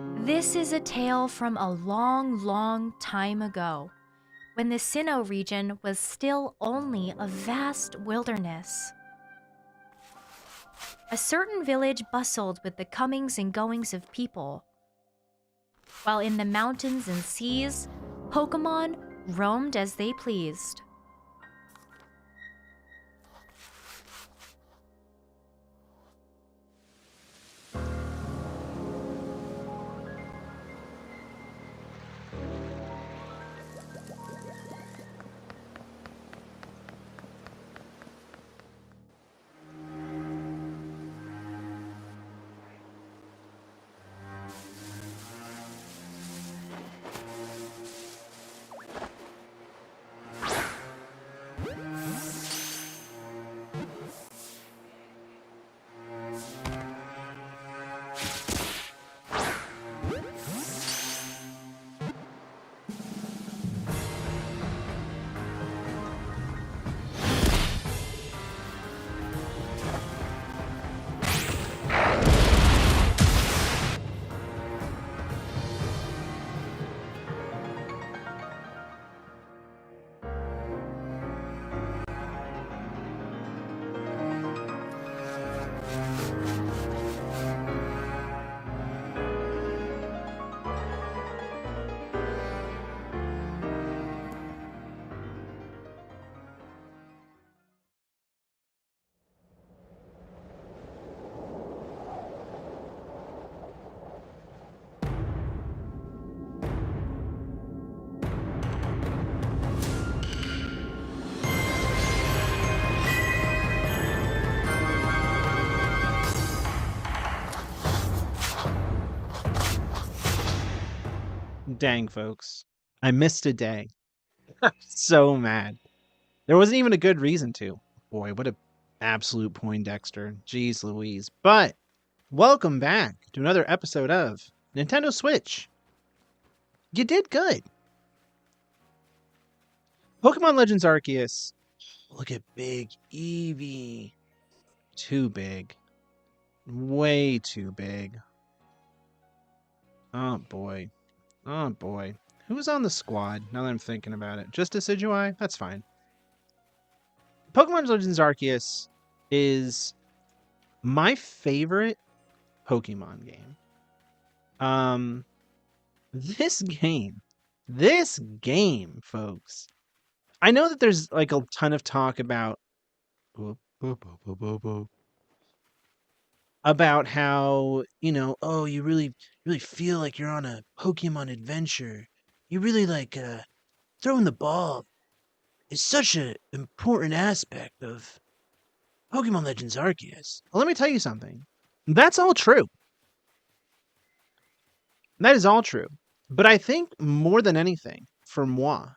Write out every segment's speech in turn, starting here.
This is a tale from a long, long time ago, when the Sinnoh region was still only a vast wilderness. A certain village bustled with the comings and goings of people, while in the mountains and seas, Pokemon roamed as they pleased. Dang, folks. I missed a day. So mad. There wasn't even a good reason to. Boy, what a absolute Poindexter. Jeez Louise. But welcome back to another episode of Nintendo Switch. You did good. Pokemon Legends Arceus. Look at big Eevee. Too big. Way too big. Oh boy. Oh boy. Who's on the squad now that I'm thinking about it? Just Decidueye? That's fine. Pokemon Legends Arceus is my favorite Pokemon game. This game, folks. I know that there's like a ton of talk about how, oh, you really feel like you're on a Pokemon adventure. You really like throwing the ball is such an important aspect of Pokemon Legends Arceus. Well, let me tell you something. That's all true. That is all true. But I think more than anything, for moi,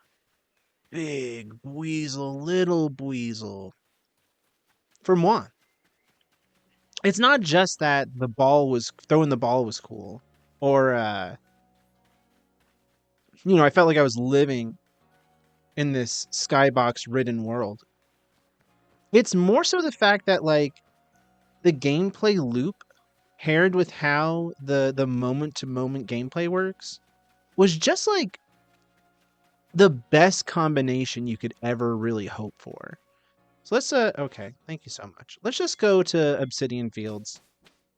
big Weasel, little Weasel, for moi, it's not just that throwing the ball was cool, or I felt like I was living in this skybox ridden world. It's more so the fact that like the gameplay loop paired with how the moment to moment gameplay works was just like the best combination you could ever really hope for. So let's okay, thank you so much. Let's just go to Obsidian Fields.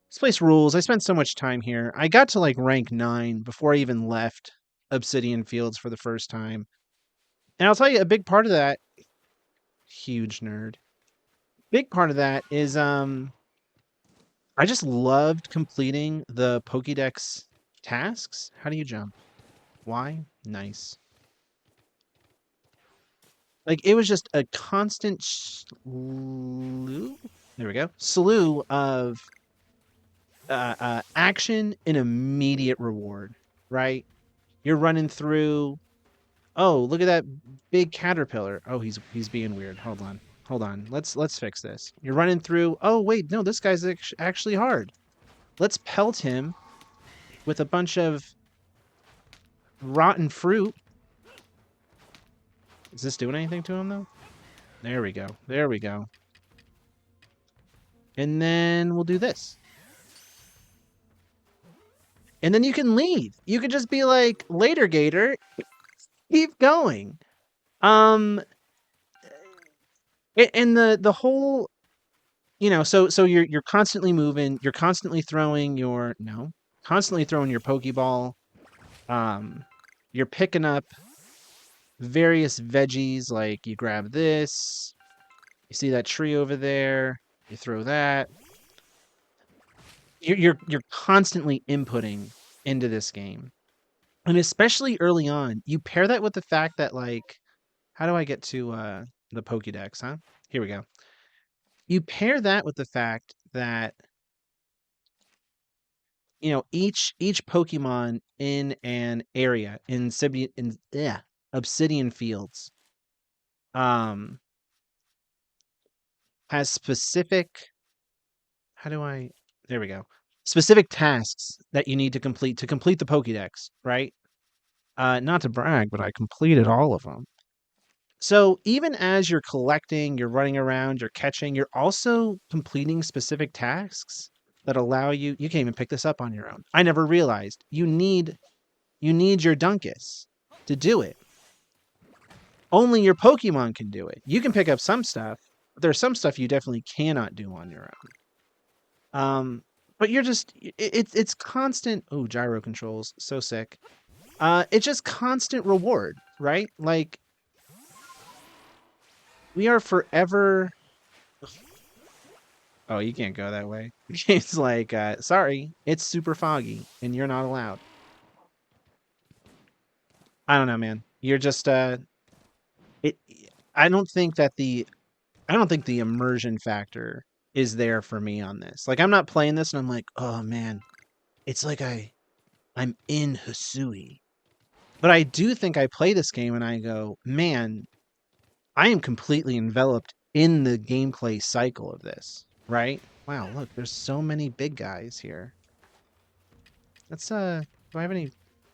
This place rules. I spent so much time here. I got to like rank 9 before I even left Obsidian Fields for the first time. And I'll tell you a big part of that, huge nerd. Big part of that is I just loved completing the Pokédex tasks. How do you jump? Why? Nice. Like it was just a constant slew. There we go. Slew of action and immediate reward. Right? You're running through. Oh, look at that big caterpillar. Oh, he's being weird. Hold on. Let's fix this. You're running through. Oh wait, no, this guy's actually hard. Let's pelt him with a bunch of rotten fruit. Is this doing anything to him though? There we go. There we go. And then we'll do this. and then you can leave. You could just be like, later, Gator, keep going. Um, and the whole, so you're constantly moving, you're constantly throwing your no, constantly throwing your Pokeball. Um, you're picking up various veggies, like you grab this, you see that tree over there, you throw that. You're constantly inputting into this game. And especially early on, you pair that with the fact that, like, how do I get to the Pokédex, huh? Here we go. You pair that with the fact that, each Pokemon in an area in Obsidian Fields um has specific, how do I there we go. Specific tasks that you need to complete the Pokédex, right? Not to brag, but I completed all of them. So even as you're collecting, you're running around, you're catching, you're also completing specific tasks that allow you can't even pick this up on your own. I never realized you need your Dunkus to do it. Only your Pokemon can do it. You can pick up some stuff, but there's some stuff you definitely cannot do on your own. But you're just it's constant. Oh, gyro controls, so sick. It's just constant reward, right? Like, we are forever. Oh, you can't go that way. It's like, sorry, it's super foggy and you're not allowed. I don't know, man. You're just it I don't think that I don't think the immersion factor is there for me on this. Like, I'm not playing this and I'm like, "Oh man, it's like I'm in Hisui." But I do think I play this game and I go, "Man, I am completely enveloped in the gameplay cycle of this." Right? Wow, look, there's so many big guys here. Let's do I have any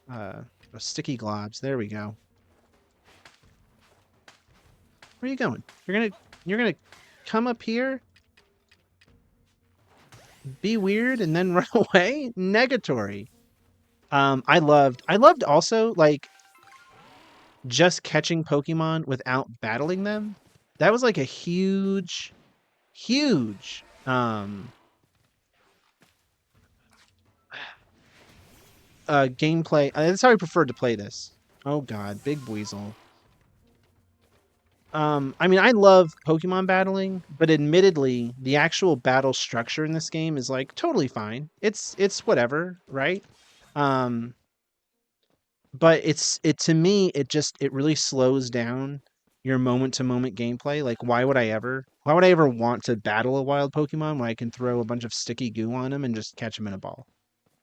uh sticky globs? There we go. Where are you going? You're gonna come up here, be weird, and then run away? Negatory. I loved also, like, just catching Pokemon without battling them. That was like a huge gameplay. That's how I preferred to play this. Oh god, big Weasel. I mean, I love Pokemon battling, but admittedly, the actual battle structure in this game is like totally fine. It's whatever, right? Um, but it to me, it really slows down your moment to moment gameplay. Like, why would I ever want to battle a wild Pokemon when I can throw a bunch of sticky goo on him and just catch him in a ball?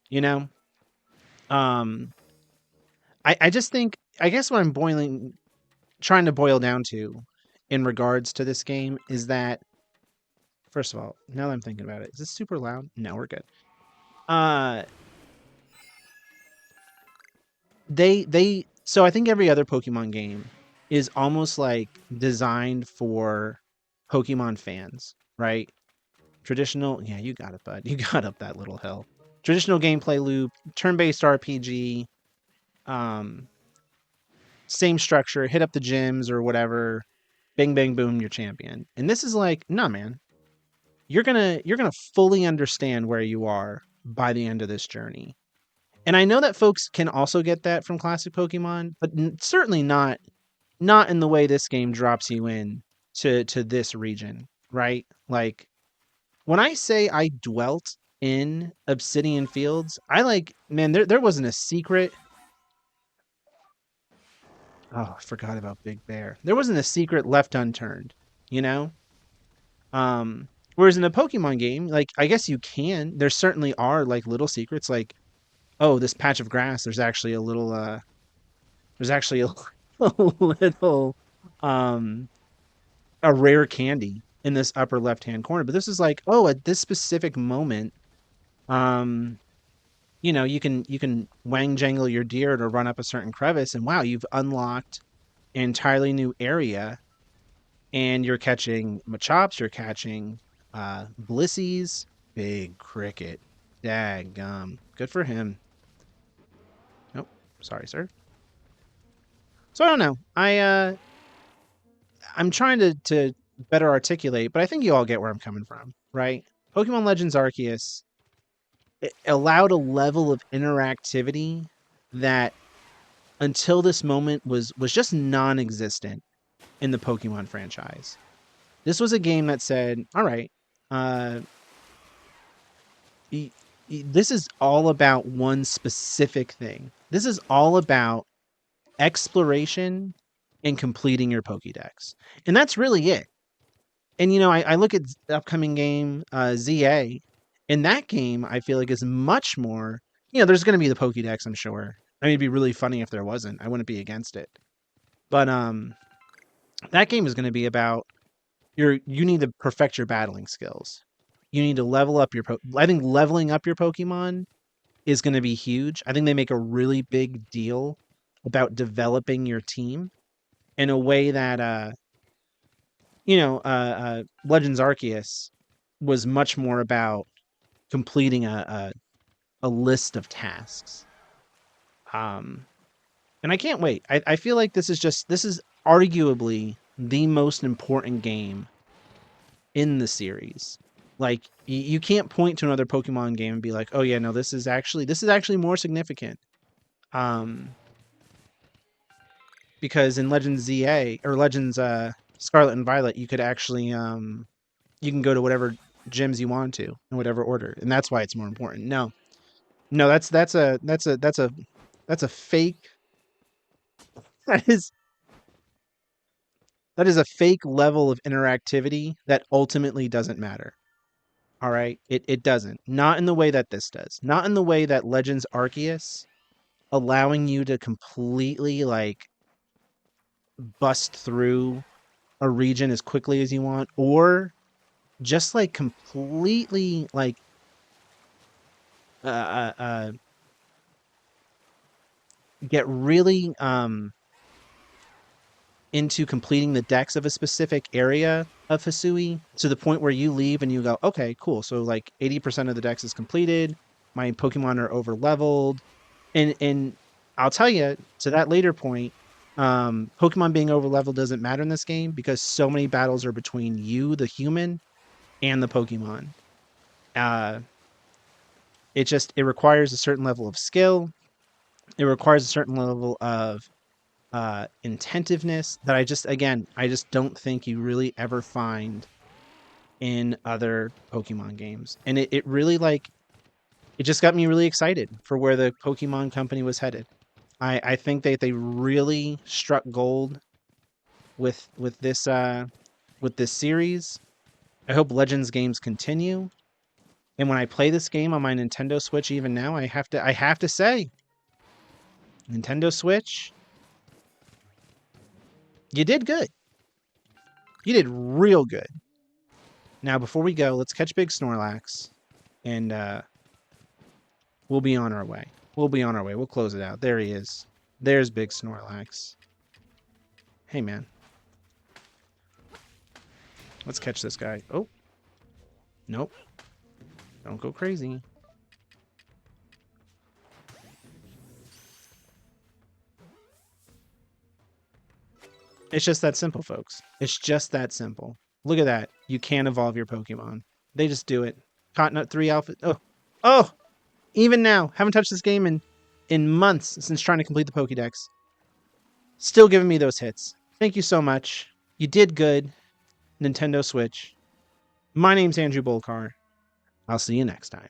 You know? Um, I just think, I guess what I'm trying to boil down to in regards to this game is that, first of all, now that I'm thinking about it, is this super loud? No, we're good. Uh so I think every other Pokemon game is almost like designed for Pokemon fans, right? Traditional, yeah, you got it, bud. You got up that little hill. Traditional gameplay loop, turn-based RPG, um, same structure, hit up the gyms or whatever, bing bang boom, you're champion. And this is like, nah, man. You're gonna fully understand where you are by the end of this journey. And I know that folks can also get that from classic Pokemon, but certainly not in the way this game drops you in to this region, right? Like, when I say I dwelt in Obsidian Fields, I, like, man, there wasn't a secret. Oh, I forgot about Big Bear. There wasn't a secret left unturned, you know? Whereas in a Pokemon game, like, I guess you can. There certainly are, like, little secrets, like, oh, this patch of grass, there's actually a, a little um a rare candy in this upper left hand corner. But this is like, oh, at this specific moment, um, you can wang jangle your deer to run up a certain crevice, and wow, you've unlocked an entirely new area, and you're catching Machops, you're catching Blissies, big cricket. Daggum. Good for him. Sorry, sir. So I don't know. I'm trying to better articulate, but I think you all get where I'm coming from, right? Pokemon Legends Arceus, it allowed a level of interactivity that until this moment was just non-existent in the Pokemon franchise. This was a game that said, all right, uh, this is all about one specific thing. This is all about exploration and completing your Pokédex. And that's really it. And, you know, I look at the upcoming game, ZA, and that game I feel like is much more, you know, there's going to be the Pokédex, I'm sure. I mean, it'd be really funny if there wasn't. I wouldn't be against it. But that game is going to be about you need to perfect your battling skills. You need to level up your I think leveling up your Pokemon is going to be huge. I think they make a really big deal about developing your team in a way that Legends Arceus was much more about completing a list of tasks. And I can't wait. I feel like this is arguably the most important game in the series. Like you can't point to another Pokemon game and be like, oh yeah, no, this is actually more significant. Because in Legends ZA or Legends Scarlet and Violet, you could actually you can go to whatever gyms you want to in whatever order, and that's why it's more important. No, that's a fake. That is a fake level of interactivity that ultimately doesn't matter. All right, it doesn't. Not in the way that this does. Not in the way that Legends Arceus allowing you to completely like bust through a region as quickly as you want, or just like completely like uh, uh, uh get really into completing the decks of a specific area of Hisui to the point where you leave and you go, okay, cool. So like 80% of the decks is completed. My Pokemon are over leveled. And I'll tell you to that later point, Pokemon being over leveled doesn't matter in this game because so many battles are between you, the human, and the Pokemon. Uh, it requires a certain level of skill. It requires a certain level of intentiveness that I just don't think you really ever find in other Pokemon games. And it really like it just got me really excited for where the Pokemon company was headed. I think that they really struck gold with this series. I hope Legends games continue. And when I play this game on my Nintendo Switch even now, I have to say Nintendo Switch, you did good. You did real good. Now, before we go, let's catch Big Snorlax, and we'll be on our way. We'll be on our way. We'll close it out. There he is. There's Big Snorlax. Hey, man. Let's catch this guy. Oh. Nope. Don't go crazy. It's just that simple, folks. It's just that simple. Look at that. You can't evolve your Pokemon. They just do it. Cottonut 3 Alpha. Oh. Oh! Even now. Haven't touched this game in months since trying to complete the Pokédex. Still giving me those hits. Thank you so much. You did good, Nintendo Switch. My name's Andrew Bolcar. I'll see you next time.